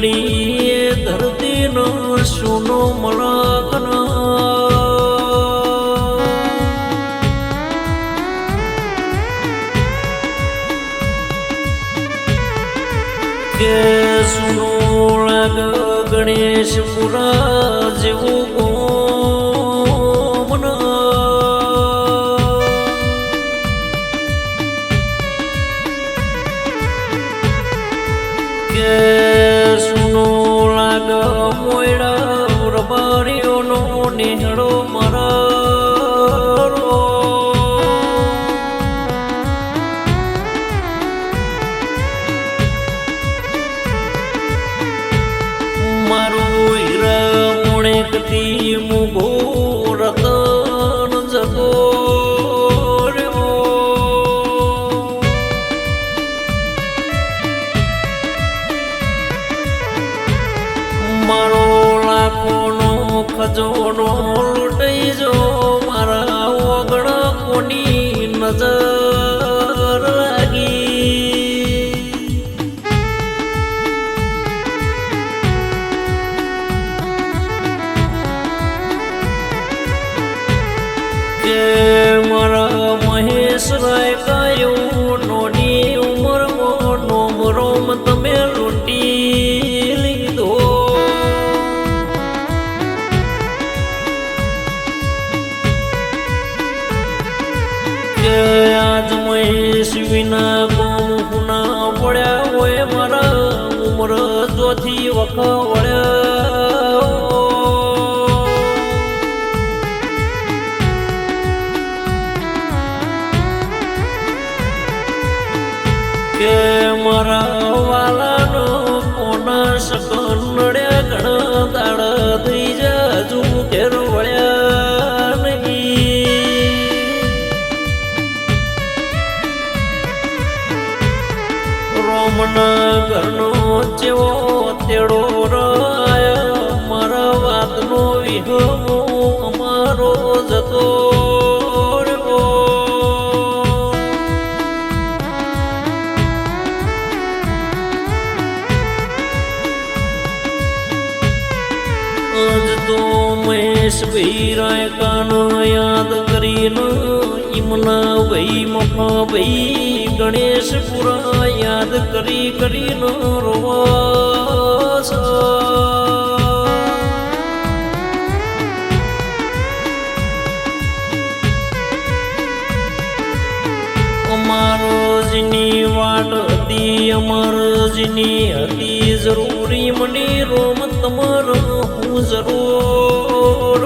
મળી ધરતીનો સોનો મળગન કે સુનો લાગ ગણેશપુરા જેવું ગોમન કે સુનો લાગ મોયડા રબારીઓનો નેહડો મારો મારું હીરા મોણે કતી મુગો રતન જગો મારો લાખોનો ખજોનો લૂંટાઈ જો મારા ઓગણ કોની નજર લાગી કે મારા મહેશ રાય કાયો નોની ઉંમરમાં નોમરોમ તમે લૂંટી લીધો કે આજ મહેશ વિના ગોમના પડ્યા હોય મારા ઉમર જોથી વખા વળ્યા કે મારા વાલાનો કોના સકન નડ્યા ઘણા દાડા થઈ જાજુ ઘેર વળ્યા નહીં રોમના ઘરનો જેવો તેડો રાયા મારા વાતનો વિહમો અમારો જતો મહેશ ભાઈ રાય કાન યાદ કરીને ઈમના ભાઈ મફા ભાઈ ગણેશપુરા યાદ કરીને રોવાસ અમારો જીની વાટ હતી અમારો જીની હતી જરૂરી મને રોમ તમારો હું જરૂર